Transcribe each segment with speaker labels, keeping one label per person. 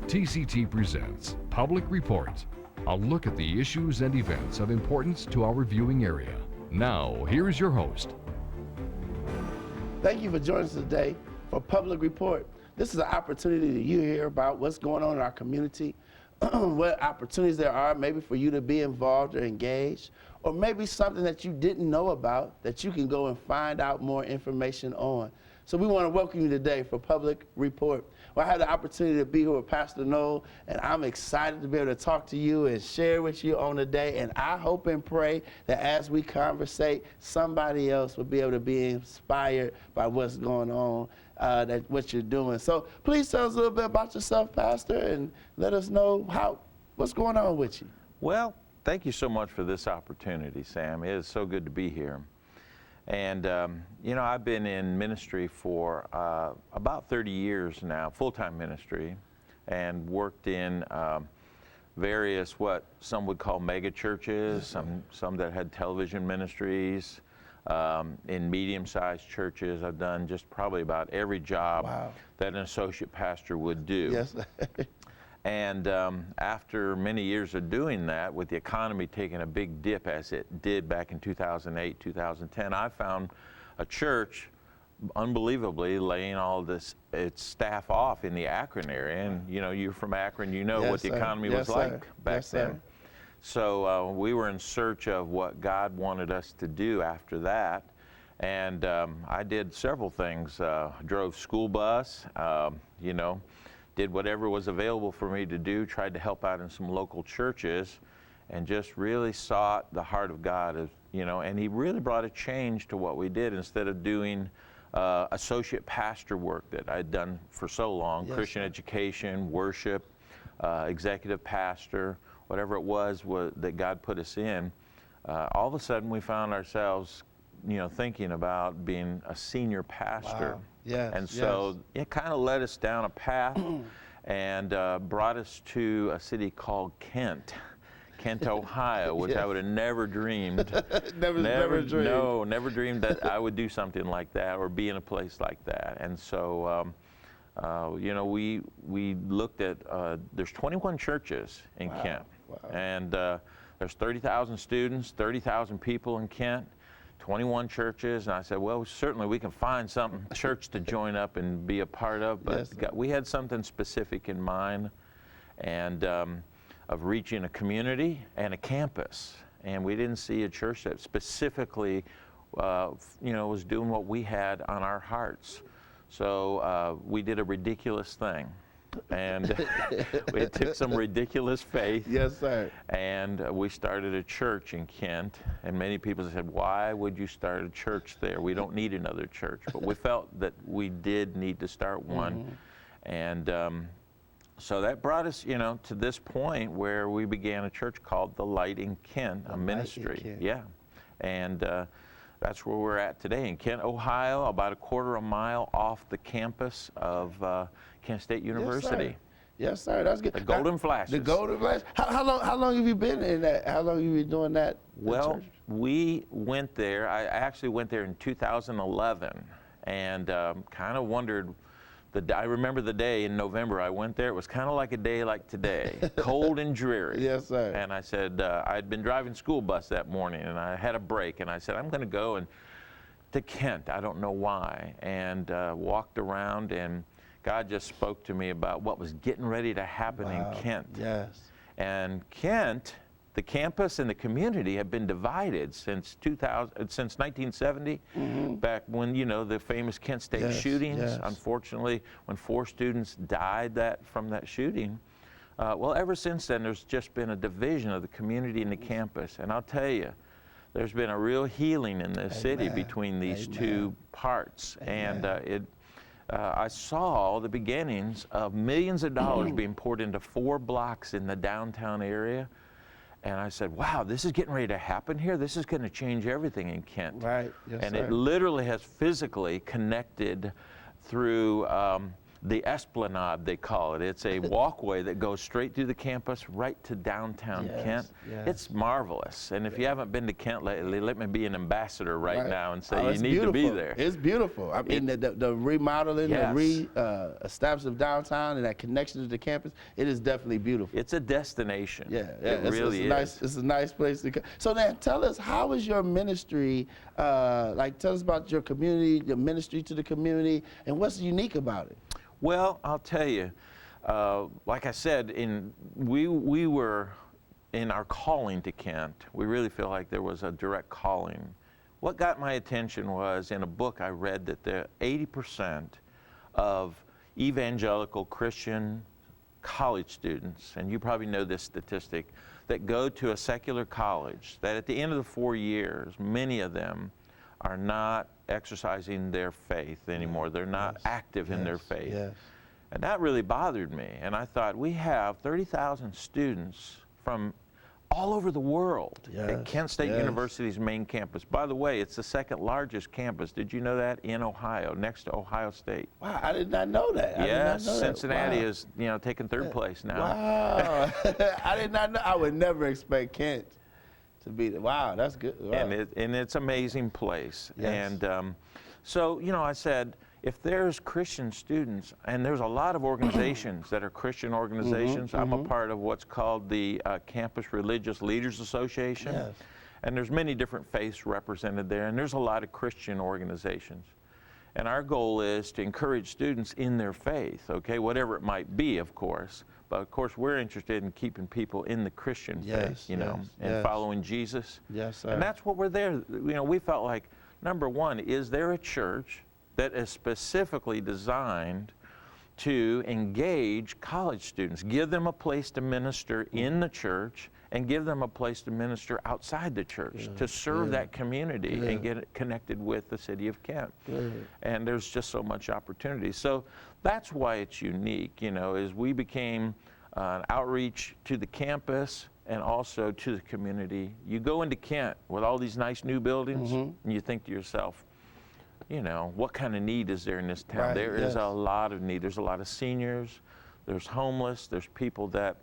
Speaker 1: TCT presents Public Report, a look at the issues and events of importance to our viewing area. Now, here's your host.
Speaker 2: Thank you for joining us today for Public Report. This is an opportunity that you hear about what's going on in our community, what opportunities there are maybe for you to be involved or engaged, or maybe something that you didn't know about that you can go and find out more information on. So we want to welcome you today for Public Report. Well, I had the opportunity to be here with Pastor Noel, and I'm excited to be able to talk to you and share with you on the day. And I hope and pray that as we conversate, somebody else will be able to be inspired by what's going on, what you're doing. So please tell us a little bit about yourself, Pastor, and let us know what's going on with you.
Speaker 3: Well, thank you so much for this opportunity, Sam. It is so good to be here. And, you know, I've been in ministry for about 30 years now, full-time ministry, and worked in various, what some would call mega churches, some that had television ministries, in medium-sized churches. I've done just probably about every job that an associate pastor would do.
Speaker 2: Yes.
Speaker 3: And after many years of doing that, with the economy taking a big dip as it did back in 2008, 2010, I found a church, unbelievably, laying all its staff off in the Akron area. And, you know, you're from Akron, you know what the economy was like back then. So we were in search of what God wanted us to do after that. And I did several things. Drove school bus, you know, did whatever was available for me to do, tried to help out in some local churches, and just really sought the heart of God, you know, and he really brought a change to what we did. Instead of doing associate pastor work that I'd done for so long, Christian education, worship, executive pastor, whatever it was that God put us in, all of a sudden we found ourselves, you know, thinking about being a senior pastor. And so it kind of led us down a path and brought us to a city called Kent, Ohio, which I would have never dreamed.
Speaker 2: Never dreamed.
Speaker 3: No, never dreamed that I would do something like that or be in a place like that. And so, you know, we looked at, there's 21 churches in Kent. And there's 30,000 students, 30,000 people in Kent. 21 churches, and I said, well, certainly we can find some church to join up and be a part of, but we had something specific in mind, and of reaching a community and a campus, and we didn't see a church that specifically, you know, was doing what we had on our hearts. So we did a ridiculous thing. And it took some ridiculous faith.
Speaker 2: Yes, sir.
Speaker 3: And we started a church in Kent. And many people said, why would you start a church there? We don't need another church. But we felt that we did need to start one. And so that brought us, you know, to this point where we began a church called The Light in Kent, a ministry. Yeah. And that's where we're at today in Kent, Ohio, about a quarter of a mile off the campus of Kent State University.
Speaker 2: Yes, sir. That's good.
Speaker 3: The Golden Flashes.
Speaker 2: The Golden Flashes. How long have you been in that? How long have you been doing that?
Speaker 3: Well, we went there. I actually went there in 2011, and kind of wondered. I remember the day in November I went there. It was kind of like a day like today, cold and dreary.
Speaker 2: Yes, sir.
Speaker 3: And I said, I'd been driving school bus that morning, and I had a break, and I said, I'm going to go to Kent. I don't know why. And walked around, and God just spoke to me about what was getting ready to happen in Kent.
Speaker 2: Yes.
Speaker 3: And Kent, the campus and the community have been divided since 1970, back when, you know, the famous Kent State shootings. Unfortunately, when 4 students died from that shooting. Well, ever since then, there's just been a division of the community and the campus. And I'll tell you, there's been a real healing in this city between these two parts. And I saw the beginnings of millions of dollars being poured into 4 blocks in the downtown area. And I said, wow, this is getting ready to happen here. This is going to change everything in Kent.
Speaker 2: Right. Yes,
Speaker 3: and
Speaker 2: sir.
Speaker 3: it literally has physically connected through the Esplanade, they call it. It's a walkway that goes straight through the campus right to downtown Kent.
Speaker 2: Yes.
Speaker 3: It's marvelous. And if you haven't been to Kent lately, let me be an ambassador right now and say you
Speaker 2: it's
Speaker 3: need
Speaker 2: beautiful.
Speaker 3: to be there.
Speaker 2: It's beautiful. I mean, the remodeling,
Speaker 3: Yes.
Speaker 2: the establishment of downtown and that connection to the campus, it is definitely beautiful.
Speaker 3: It's a destination. It really is.
Speaker 2: Nice, it's a nice place to come. So then tell us, how is your ministry, like tell us about your community, your ministry to the community, and what's unique about it?
Speaker 3: Well, I'll tell you, like I said, we were in our calling to Kent. We really feel like there was a direct calling. What got my attention was in a book I read that 80% of evangelical Christian college students, and you probably know this statistic, that go to a secular college, that at the end of the 4 years, many of them are not exercising their faith anymore. They're not active in their faith.
Speaker 2: Yes.
Speaker 3: And that really bothered me. And I thought, we have 30,000 students from all over the world at Kent State University's main campus. By the way, it's the second largest campus. Did you know that? In Ohio, next to Ohio State.
Speaker 2: Wow, I did not know that.
Speaker 3: Yes, Cincinnati is, taking third place now.
Speaker 2: Wow, I did not know. I would never expect Kent to be there. Wow, that's good. Wow.
Speaker 3: And it's an amazing place.
Speaker 2: Yes.
Speaker 3: And so, I said, if there's Christian students, and there's a lot of organizations that are Christian organizations. I'm a part of what's called the Campus Religious Leaders Association.
Speaker 2: Yes.
Speaker 3: And there's many different faiths represented there, and there's a lot of Christian organizations. And our goal is to encourage students in their faith, okay, whatever it might be, of course. But of course, we're interested in keeping people in the Christian faith, and following Jesus.
Speaker 2: Yes, sir.
Speaker 3: And that's what we're there. We felt like, number one, is there a church that is specifically designed to engage college students, give them a place to minister in the church, and give them a place to minister outside the church, to serve that community and get it connected with the city of Kent. And there's just so much opportunity. So that's why it's unique, is we became an outreach to the campus and also to the community. You go into Kent with all these nice new buildings, and you think to yourself, what kind of need is there in this town? There is a lot of need. There's a lot of seniors, there's homeless, there's people that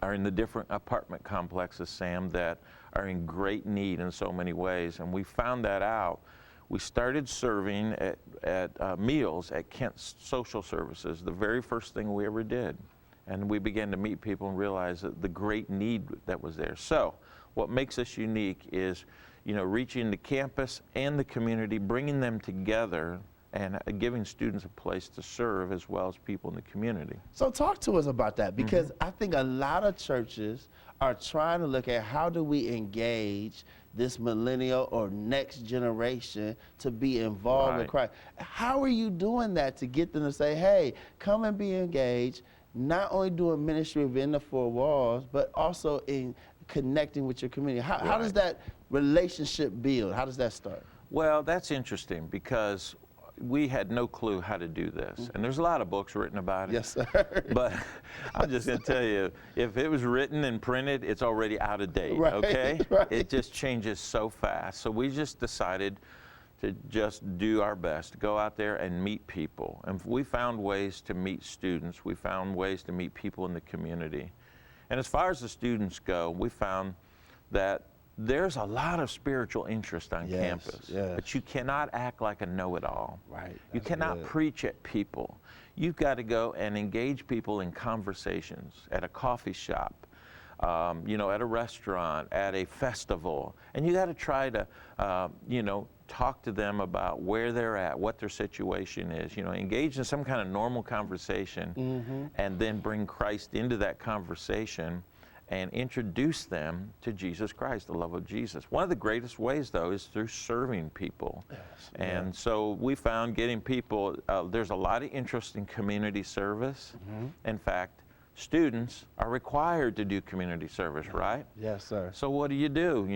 Speaker 3: are in the different apartment complexes, Sam, that are in great need in so many ways. And we found that out. We started serving at meals at Kent Social Services, the very first thing we ever did. And we began to meet people and realize that the great need that was there. So what makes us unique is, reaching the campus and the community, bringing them together, and giving students a place to serve as well as people in the community.
Speaker 2: So talk to us about that, because I think a lot of churches are trying to look at how do we engage this millennial or next generation to be involved in Christ. How are you doing that to get them to say, hey, come and be engaged, not only doing ministry within the four walls, but also in connecting with your community? How does that relationship build? How does that start?
Speaker 3: Well, that's interesting, because we had no clue how to do this. And there's a lot of books written about it.
Speaker 2: Yes, sir.
Speaker 3: But I'm just going to tell you, if it was written and printed, it's already out of date, okay? It just changes so fast. So we just decided to just do our best, to go out there and meet people. And we found ways to meet students. We found ways to meet people in the community. And as far as the students go, we found that there's a lot of spiritual interest on campus, but you cannot act like a know-it-all. You cannot preach at people. You've got to go and engage people in conversations at a coffee shop, at a restaurant, at a festival, and you got to try to, talk to them about where they're at, what their situation is, engage in some kind of normal conversation, and then bring Christ into that conversation and introduce them to Jesus Christ, the love of Jesus. One of the greatest ways, though, is through serving people. And so we found getting people, there's a lot of interest in community service. In fact, students are required to do community service, right?
Speaker 2: Yes, sir.
Speaker 3: So what do?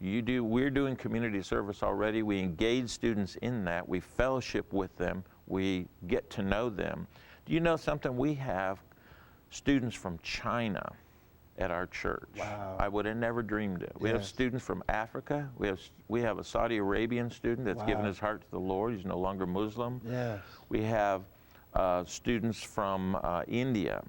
Speaker 3: We're doing community service already. We engage students in that. We fellowship with them. We get to know them. Do you know something? We have students from China at our church.
Speaker 2: Wow.
Speaker 3: I would have never dreamed it. We have students from Africa. We have a Saudi Arabian student that's given his heart to the Lord. He's no longer Muslim.
Speaker 2: Yes.
Speaker 3: We have students from India.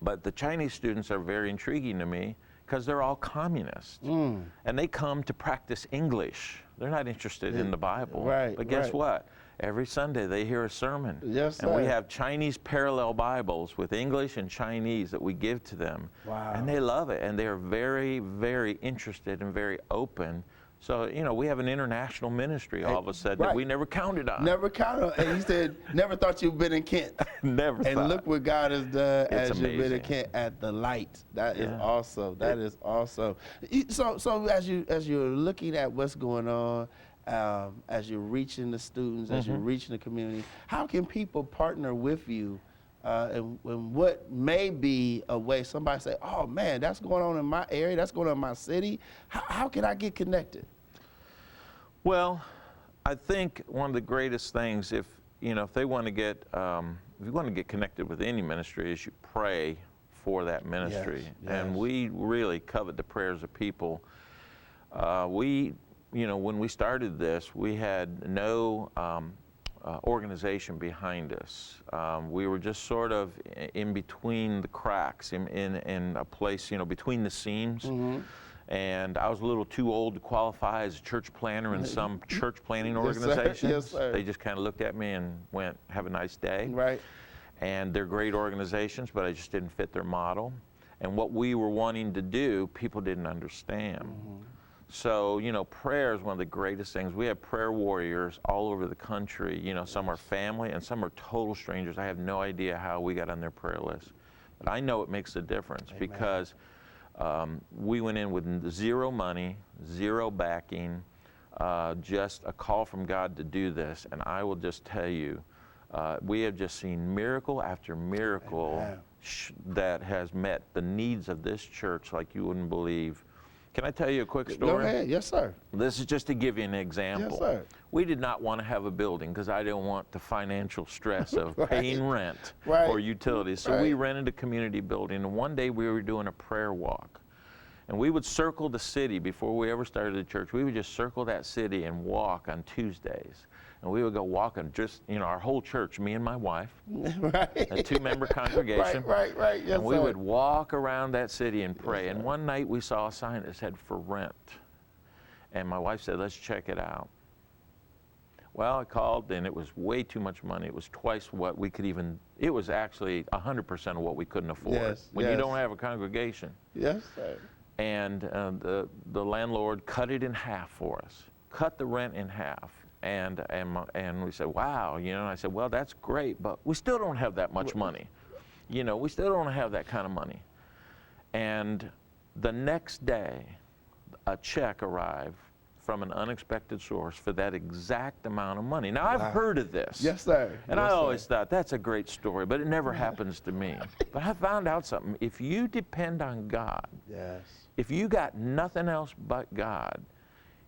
Speaker 3: But the Chinese students are very intriguing to me because they're all communists. And they come to practice English. They're not interested in the Bible.
Speaker 2: Right,
Speaker 3: but guess
Speaker 2: right.
Speaker 3: what? Every Sunday they hear a sermon.
Speaker 2: Yes,
Speaker 3: and we
Speaker 2: sir.
Speaker 3: have Chinese parallel Bibles with English and Chinese that we give to them.
Speaker 2: Wow.
Speaker 3: And they love it. And they are very, very interested and very open. So, you know, we have an international ministry all of a sudden that we never counted on.
Speaker 2: Never counted on. And you said, never thought you'd been in Kent.
Speaker 3: Never
Speaker 2: And
Speaker 3: thought.
Speaker 2: look what God has done
Speaker 3: It's
Speaker 2: as you've been in
Speaker 3: amazing.
Speaker 2: Kent at the light. That is
Speaker 3: Yeah.
Speaker 2: awesome. That is awesome. So as you're looking at what's going on, as you're reaching the students, as you're reaching the community, how can people partner with you? And what may be a way somebody say, oh man, that's going on in my area, that's going on in my city. How can I get connected?
Speaker 3: Well, I think one of the greatest things, if they want to get, if you want to get connected with any ministry, is you pray for that ministry.
Speaker 2: Yes,
Speaker 3: And
Speaker 2: yes.
Speaker 3: we really covet the prayers of people. When we started this, we had no organization behind us. We were just sort of in between the cracks, in a place, between the seams. And I was a little too old to qualify as a church planner in some church planning
Speaker 2: Yes, sir.
Speaker 3: organizations.
Speaker 2: Yes, sir.
Speaker 3: They just kind of looked at me and went, have a nice day.
Speaker 2: Right.
Speaker 3: And they're great organizations, but I just didn't fit their model. And what we were wanting to do, people didn't understand. So, prayer is one of the greatest things. We have prayer warriors all over the country. Some are family and some are total strangers. I have no idea how we got on their prayer list. But I know it makes a difference.
Speaker 2: Amen.
Speaker 3: Because we went in with zero money, zero backing, just a call from God to do this. And I will just tell you, we have just seen miracle after miracle that has met the needs of this church like you wouldn't believe. Can I tell you a quick story?
Speaker 2: Go ahead. Yes, sir.
Speaker 3: This is just to give you an example.
Speaker 2: Yes, sir.
Speaker 3: We did not want to have a building because I didn't want the financial stress of paying rent
Speaker 2: Right.
Speaker 3: or utilities. So we rented a community building, and one day we were doing a prayer walk. And we would circle the city before we ever started the church. We would just circle that city and walk on Tuesdays. And we would go walking, just, our whole church, me and my wife,
Speaker 2: Right.
Speaker 3: a two-member congregation.
Speaker 2: Right. Yes,
Speaker 3: And we
Speaker 2: sir.
Speaker 3: would walk around that city and pray. And one night we saw a sign that said for rent. And my wife said, let's check it out. Well, I called and it was way too much money. It was twice what we could it was actually 100% of what we couldn't afford.
Speaker 2: Yes,
Speaker 3: when you
Speaker 2: yes.
Speaker 3: don't have a congregation.
Speaker 2: Yes, sir.
Speaker 3: And the landlord cut it in half for us, cut the rent in half. And we said, wow, and I said, well, that's great, but we still don't have that much money. We still don't have that kind of money. And the next day, a check arrived from an unexpected source for that exact amount of money. Now, I've heard of this.
Speaker 2: Yes, sir.
Speaker 3: And
Speaker 2: Yes,
Speaker 3: I
Speaker 2: sir.
Speaker 3: always thought, that's a great story, but it never happens to me. But I found out something. If you depend on God,
Speaker 2: Yes.
Speaker 3: if you got nothing else but God,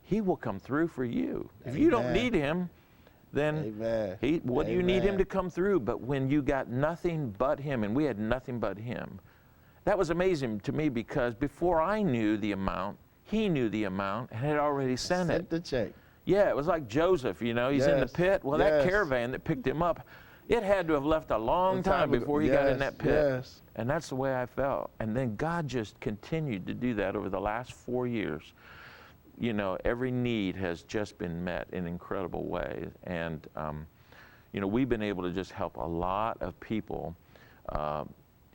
Speaker 3: He will come through for you. If you don't
Speaker 2: Amen.
Speaker 3: need Him, then
Speaker 2: Amen.
Speaker 3: what do you need Him
Speaker 2: Amen.
Speaker 3: to come through? But when you got nothing but Him, and we had nothing but Him, that was amazing to me because before I knew the amount, He knew the amount and had already sent it.
Speaker 2: Sent the check.
Speaker 3: Yeah, it was like Joseph, he's in the
Speaker 2: Yes,
Speaker 3: pit. Well, that
Speaker 2: yes.
Speaker 3: caravan that picked him up, it had to have left a long time before he got in that pit.
Speaker 2: Yes.
Speaker 3: And that's the way I felt. And then God just continued to do that over the last 4 years. Every need has just been met in incredible ways. And, we've been able to just help a lot of people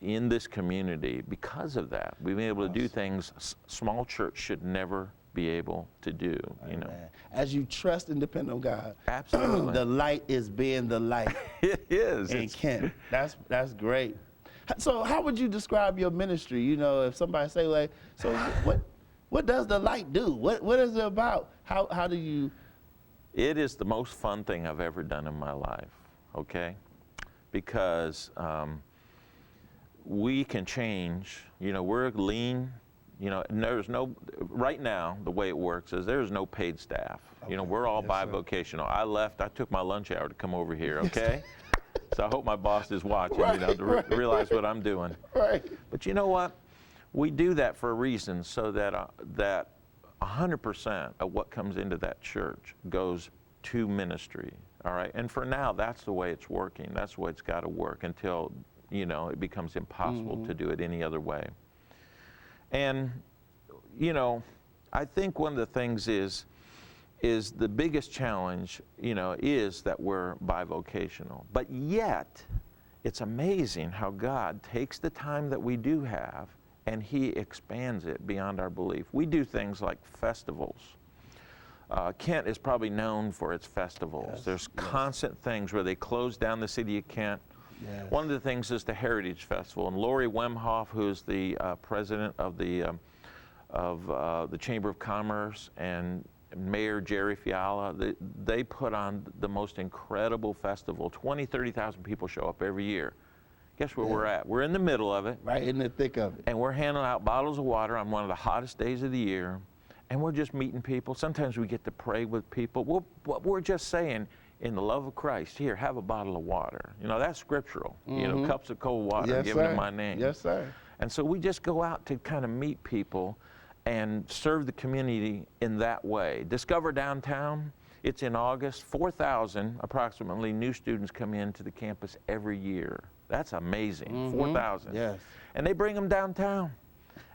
Speaker 3: in this community because of that. We've been able to do things small church should never be able to do,
Speaker 2: Amen. As you trust and depend on God,
Speaker 3: Absolutely.
Speaker 2: the light is being the light
Speaker 3: It is.
Speaker 2: in Kent. That's great. So how would you describe your ministry? If somebody say, like, so what does the light do? What is it about? How do you?
Speaker 3: It is the most fun thing I've ever done in my life, okay? Because we can change, we're lean, there's right now, the way it works is there's no paid staff. We're all
Speaker 2: Yes, sir.
Speaker 3: bivocational. I took my lunch hour to come over here, okay? So I hope my boss is watching,
Speaker 2: Right,
Speaker 3: to
Speaker 2: right,
Speaker 3: realize what I'm doing.
Speaker 2: Right.
Speaker 3: But you know what? We do that for a reason, so that 100% of what comes into that church goes to ministry. all right? And for now, that's the way it's working. That's the way it's got to work until, you know, it becomes impossible to do it any other way. And, you know, I think one of the things is the biggest challenge, you know, is that we're bivocational. But yet, it's amazing how God takes the time that we do have and He expands it beyond our belief. We do things like festivals. Kent is probably known for its festivals.
Speaker 2: Yes,
Speaker 3: There's
Speaker 2: yes.
Speaker 3: constant things where they close down the city of Kent.
Speaker 2: Yes.
Speaker 3: One of the things is the Heritage Festival, and Lori Wemhoff, who's the president of the Chamber of Commerce, and Mayor Jerry Fiala, they put on the most incredible festival. 20,000, 30,000 people show up every year. Guess where we're at? We're in the middle of it.
Speaker 2: Right in the thick of it.
Speaker 3: And we're handing out bottles of water on one of the hottest days of the year, and we're just meeting people. Sometimes we get to pray with people. We're just saying, in the love of Christ, here, have a bottle of water. You know, that's scriptural. You know, cups of cold water
Speaker 2: Yes,
Speaker 3: given
Speaker 2: sir.
Speaker 3: in my name.
Speaker 2: Yes, sir.
Speaker 3: And so we just go out to kind of meet people and serve the community in that way. Discover Downtown, it's in August. 4,000 approximately new students come into the campus every year. That's amazing, 4,000.
Speaker 2: Yes.
Speaker 3: And they bring them downtown.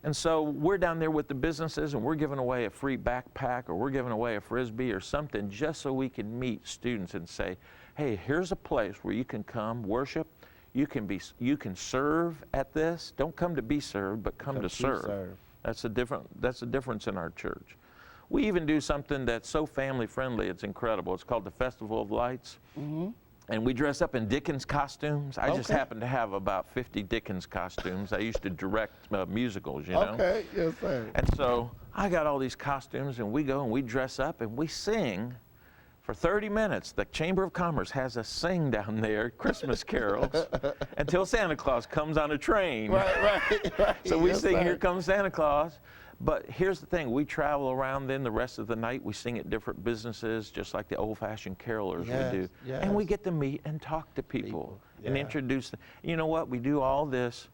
Speaker 3: And so we're down there with the businesses, and we're giving away a free backpack, or we're giving away a Frisbee or something, just so we can meet students and say, hey, here's a place where you can come worship. You can serve at this. Don't come to be served, but come to serve. That's the difference in our church. We even do something that's so family friendly, it's incredible. It's called the Festival of Lights. And we dress up in Dickens costumes. I just happen to have about 50 Dickens costumes. I used to direct musicals, you know.
Speaker 2: Okay, yes, sir.
Speaker 3: And so I got all these costumes, and we go and we dress up and we sing for 30 minutes. The Chamber of Commerce has us sing down there Christmas carols until Santa Claus comes on a train.
Speaker 2: Right.
Speaker 3: So we
Speaker 2: Yes,
Speaker 3: sing,
Speaker 2: sir.
Speaker 3: Here Comes Santa Claus. But here's the thing, we travel around then the rest of the night. We sing at different businesses, just like the old-fashioned carolers would do.
Speaker 2: Yes.
Speaker 3: And we get to meet and talk to people and introduce them. You know what, we do all this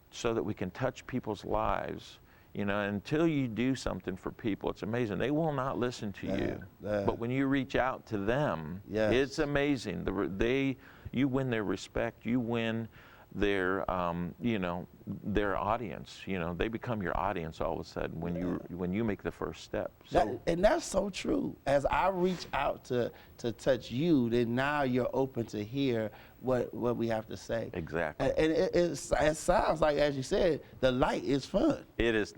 Speaker 3: so that we can touch people's lives. You know, until you do something for people, it's amazing. They will not listen to you. But when you reach out to them, it's amazing. You win their respect, you win their, you know, their audience. You know, they become your audience all of a sudden when you make the first step. So,
Speaker 2: And that's so true. As I reach out to touch you, then now you're open to hear what we have to say.
Speaker 3: Exactly.
Speaker 2: And it sounds like, as you said, the light is fun.
Speaker 3: it is.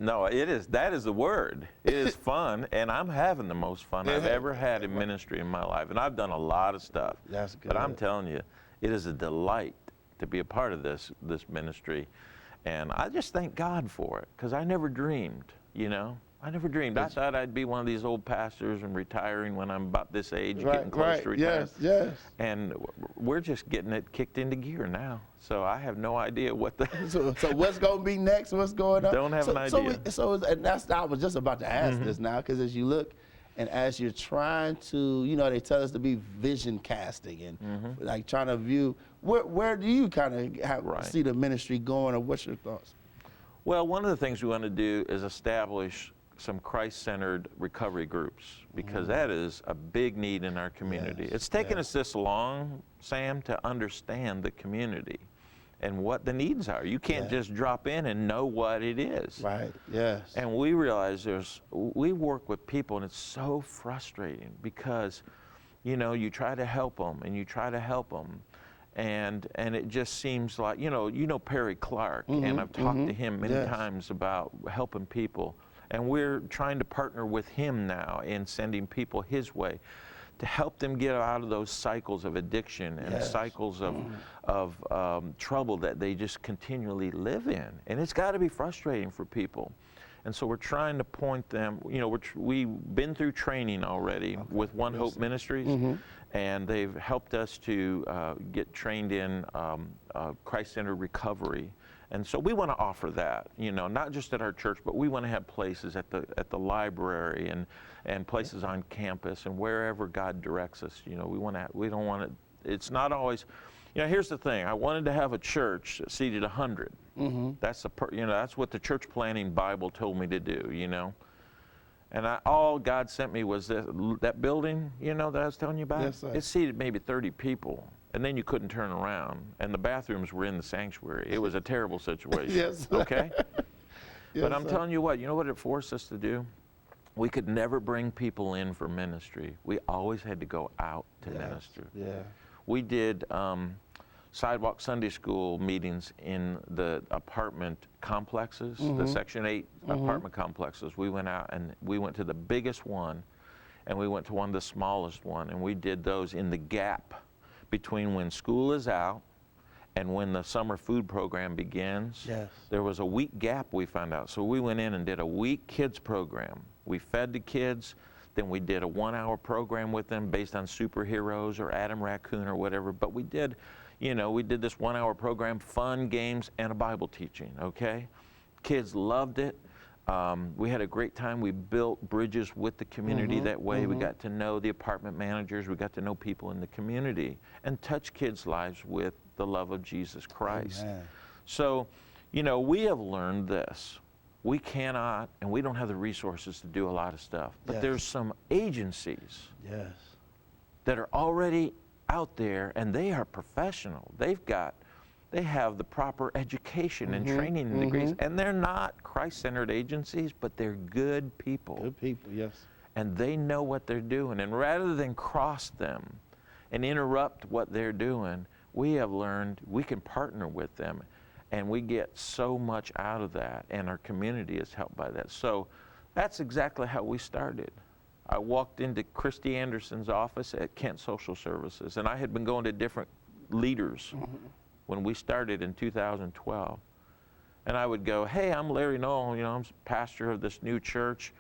Speaker 3: That is the word. It is fun, and I'm having the most fun I've ever had in ministry in my life. And I've done a lot of stuff.
Speaker 2: That's good.
Speaker 3: But I'm telling you, it is a delight to be a part of this ministry. And I just thank God for it, because I never dreamed, you know. I never dreamed. I thought I'd be one of these old pastors and retiring when I'm about this age, getting close to retire.
Speaker 2: Yes.
Speaker 3: And we're just getting it kicked into gear now. So I have no idea what the...
Speaker 2: So what's going to be next? What's going on?
Speaker 3: Don't have an idea.
Speaker 2: And I was just about to ask this now, because as you look and as you're trying to, you know, they tell us to be vision casting and like trying to view, where do you kind of see the ministry going, or what's your thoughts?
Speaker 3: Well, one of the things we want to do is establish some Christ-centered recovery groups, because that is a big need in our community. It's taken us this long, Sam, to understand the community and what the needs are. You can't just drop in and know what it is.
Speaker 2: Right, yes.
Speaker 3: And we realize we work with people, and it's so frustrating because, you know, you try to help them and you try to help them, and it just seems like, you know Perry Clark, and I've talked to him many times about helping people, and we're trying to partner with him now in sending people his way to help them get out of those cycles of addiction and cycles of trouble that they just continually live in. And it's got to be frustrating for people. And so we're trying to point them, you know, we've been through training already with One Hope Ministries, and they've helped us to get trained in Christ-centered recovery. And so we want to offer that, you know, not just at our church, but we want to have places at the library and places on campus and wherever God directs us. You know, we don't want it. It's not always, you know. Here's the thing. I wanted to have a church that seated 100. That's what the church planning Bible told me to do. You know, And all God sent me was that building, you know, that I was telling you about?
Speaker 2: Yes, sir.
Speaker 3: It seated maybe 30 people, and then you couldn't turn around, and the bathrooms were in the sanctuary. It was a terrible situation.
Speaker 2: Yes, sir.
Speaker 3: Okay?
Speaker 2: Yes,
Speaker 3: But I'm
Speaker 2: sir.
Speaker 3: telling you what it forced us to do? We could never bring people in for ministry. We always had to go out to
Speaker 2: Yes,
Speaker 3: minister.
Speaker 2: yeah.
Speaker 3: We did sidewalk Sunday school meetings in the apartment complexes, the Section 8 apartment complexes. We went out and we went to the biggest one, and we went to one of the smallest one, and we did those in the gap between when school is out and when the summer food program begins.
Speaker 2: Yes.
Speaker 3: There was a week gap, we found out. So we went in and did a week kids program. We fed the kids, then we did a 1-hour program with them based on superheroes or Adam Raccoon or whatever. But we did, you know, we did this 1-hour program, fun, games, and a Bible teaching, okay? Kids loved it. We had a great time. We built bridges with the community that way. We got to know the apartment managers. We got to know people in the community and touch kids' lives with the love of Jesus Christ.
Speaker 2: Amen.
Speaker 3: So, you know, we have learned this. We cannot, and we don't have the resources to do a lot of stuff, but
Speaker 2: Yes.
Speaker 3: there's some agencies
Speaker 2: Yes.
Speaker 3: that are already out there, and they are professional. They have the proper education and training and degrees, and they're not Christ-centered agencies, but they're good people.
Speaker 2: Good people, yes.
Speaker 3: And they know what they're doing. And rather than cross them and interrupt what they're doing, we have learned we can partner with them, and we get so much out of that, and our community is helped by that. So that's exactly how we started. I walked into Christy Anderson's office at Kent Social Services, and I had been going to different leaders when we started in 2012. And I would go, hey, I'm Larry Noel, you know, I'm pastor of this new church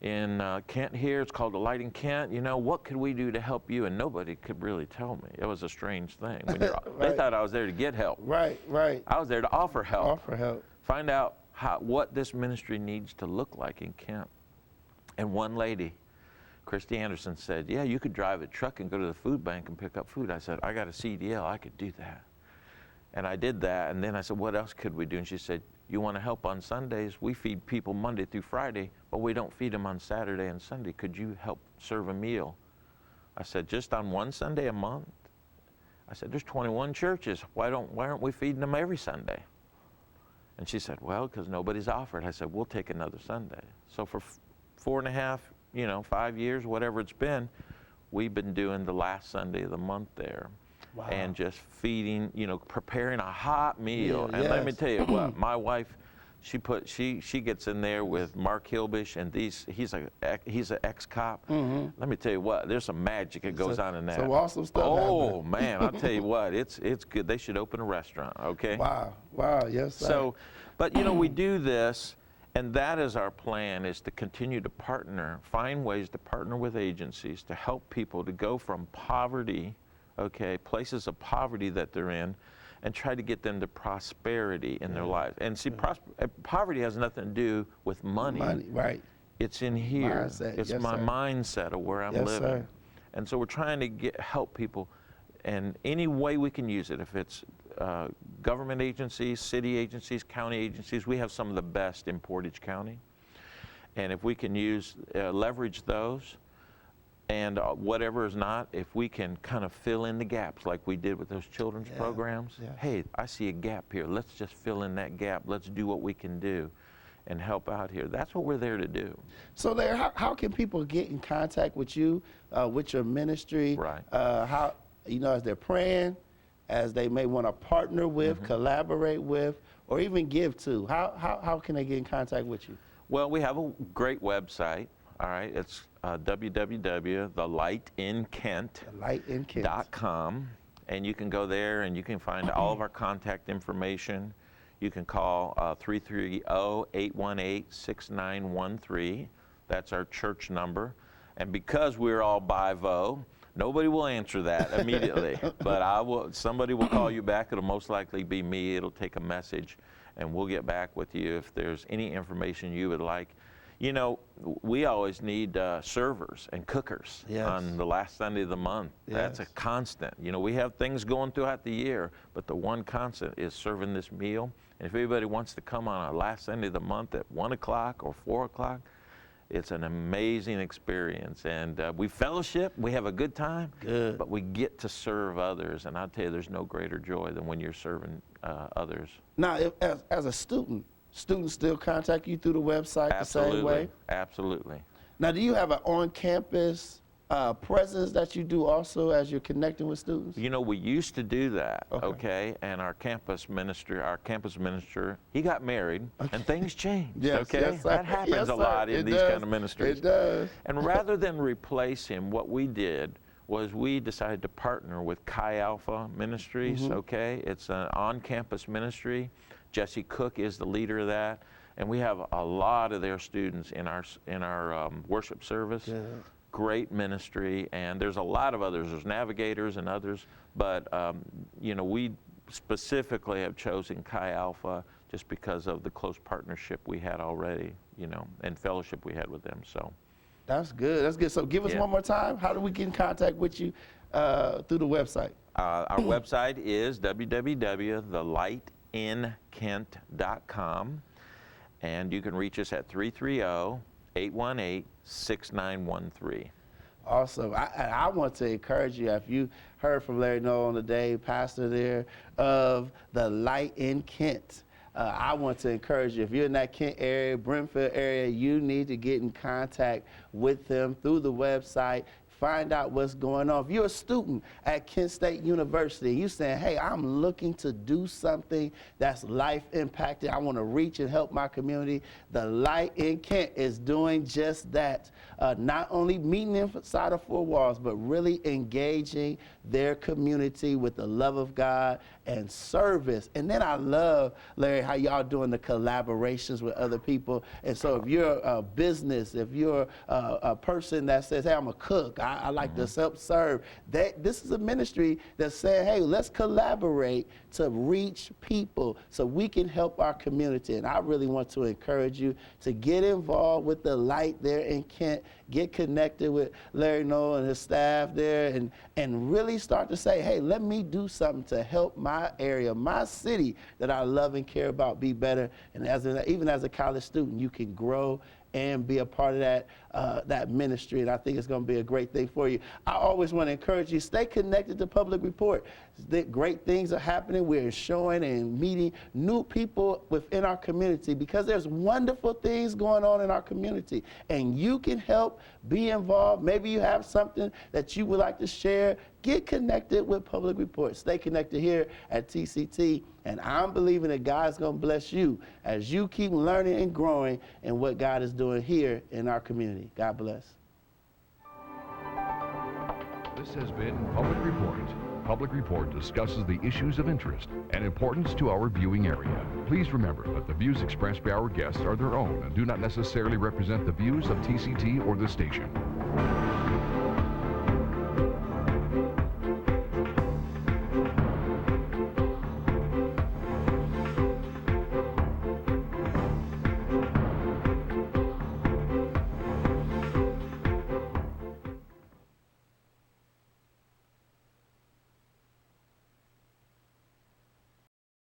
Speaker 3: in Kent here. It's called The Light in Kent. You know, what could we do to help you? And nobody could really tell me. It was a strange thing. When They
Speaker 2: Right.
Speaker 3: thought I was there to get help.
Speaker 2: Right, right.
Speaker 3: I was there to offer help.
Speaker 2: Offer help.
Speaker 3: Find out what this ministry needs to look like in Kent. And one lady, Christy Anderson, said, yeah, you could drive a truck and go to the food bank and pick up food. I said, I got a CDL, I could do that. And I did that, and then I said, what else could we do? And she said, you want to help on Sundays? We feed people Monday through Friday, but we don't feed them on Saturday and Sunday. Could you help serve a meal? I said, just on one Sunday a month? I said, there's 21 churches. Why aren't we feeding them every Sunday? And she said, well, because nobody's offered. I said, we'll take another Sunday. So for 4.5, 5 years, whatever it's been, we've been doing the last Sunday of the month there.
Speaker 2: Wow.
Speaker 3: And just feeding, preparing a hot meal.
Speaker 2: Yeah,
Speaker 3: and let me
Speaker 2: yes.
Speaker 3: tell you what, my wife, she gets in there with Mark Hilbish, and he's an ex-cop. Let me tell you what, there's some magic that goes on in that.
Speaker 2: Some awesome stuff
Speaker 3: Oh
Speaker 2: happening.
Speaker 3: man, I'll tell you what, it's good. They should open a restaurant, okay?
Speaker 2: Wow, yes, sir.
Speaker 3: So, but we do this, and that is our plan, is to continue to find ways to partner with agencies to help people to go from poverty, places of poverty that they're in, and try to get them to prosperity in their lives. And see, poverty has nothing to do with money.
Speaker 2: Right.
Speaker 3: It's in here.
Speaker 2: Mindset.
Speaker 3: It's
Speaker 2: Yes,
Speaker 3: my
Speaker 2: sir.
Speaker 3: mindset of where I'm
Speaker 2: Yes,
Speaker 3: living.
Speaker 2: sir.
Speaker 3: And so we're trying to help people, and any way we can use it. If it's government agencies, city agencies, county agencies, we have some of the best in Portage County. And if we can leverage those, and whatever is not, if we can kind of fill in the gaps like we did with those children's programs.
Speaker 2: Yeah.
Speaker 3: Hey, I see a gap here. Let's just fill in that gap. Let's do what we can do and help out here. That's what we're there to do.
Speaker 2: So Larry, how can people get in contact with you, with your ministry?
Speaker 3: Right.
Speaker 2: How, as they're praying, as they may want to partner with, collaborate with, or even give to, how can they get in contact with you?
Speaker 3: Well, we have a great website. All right, it's www.thelightinkent.com, and you can go there and you can find all of our contact information. You can call 330-818-6913. That's our church number. And because we're all by vo, nobody will answer that immediately, but somebody will call you back. It'll most likely be me. It'll take a message, and we'll get back with you if there's any information you would like. We always need servers and cookers on the last Sunday of the month.
Speaker 2: Yes.
Speaker 3: That's a constant. We have things going throughout the year, but the one constant is serving this meal. And if anybody wants to come on a last Sunday of the month at 1 o'clock or 4 o'clock, It's an amazing experience, and we fellowship, we have a good time,
Speaker 2: Good.
Speaker 3: but we get to serve others, and I'll tell you, there's no greater joy than when you're serving others.
Speaker 2: Now, as a student, students still contact you through the website the same way?
Speaker 3: Absolutely.
Speaker 2: Now, do you have an on-campus presence that you do also as you're connecting with students?
Speaker 3: You know, we used to do that, okay? And our campus minister, he got married, and things changed,
Speaker 2: Yes,
Speaker 3: okay?
Speaker 2: yes, sir.
Speaker 3: That happens
Speaker 2: Yes,
Speaker 3: a lot
Speaker 2: sir.
Speaker 3: in
Speaker 2: It
Speaker 3: these
Speaker 2: does.
Speaker 3: kind of ministries.
Speaker 2: It does.
Speaker 3: And rather than replace him, what we did was we decided to partner with Chi Alpha Ministries, okay? It's an on-campus ministry. Jesse Cook is the leader of that, and we have a lot of their students in our worship service.
Speaker 2: Yeah.
Speaker 3: Great ministry, and there's a lot of others. There's navigators and others, but you know, we specifically have chosen Chi Alpha just because of the close partnership we had already, you know, and fellowship we had with them. So
Speaker 2: That's good. That's good. So give us one more time. How do we get in contact with you through the website?
Speaker 3: our website is www.thelightinkent.com, and you can reach us at 330-818-6913.
Speaker 2: Awesome. I want to encourage you, if you heard from Larry Noel on the day, pastor there of the Light in Kent, I want to encourage you, if you're in that Kent area, Brentfield area, you need to get in contact with them through the website. Find out what's going on. If you're a student at Kent State University, you're saying, hey, I'm looking to do something that's life impacting. I want to reach and help my community. The Light in Kent is doing just that. Not only meeting inside of four walls, but really engaging their community with the love of God and service. And then I love, Larry, how y'all doing the collaborations with other people. And so if you're a business, if you're a person that says, hey, I'm a cook, I like to help serve, this is a ministry that's saying, hey, let's collaborate to reach people so we can help our community. And I really want to encourage you to get involved with the Light there in Kent, get connected with Larry Noel and his staff there, and really start to say, hey, let me do something to help my area, my city that I love and care about be better. And even as a college student, you can grow and be a part of that ministry, and I think it's going to be a great thing for you. I always want to encourage you, stay connected to Public Report. Great things are happening. We're showing and meeting new people within our community because there's wonderful things going on in our community, and you can help be involved. Maybe you have something that you would like to share. Get connected with Public Report. Stay connected here at TCT, and I'm believing that God's going to bless you as you keep learning and growing in what God is doing here in our community. God bless.
Speaker 1: This has been Public Report. Public Report discusses the issues of interest and importance to our viewing area. Please remember that the views expressed by our guests are their own and do not necessarily represent the views of TCT or the station.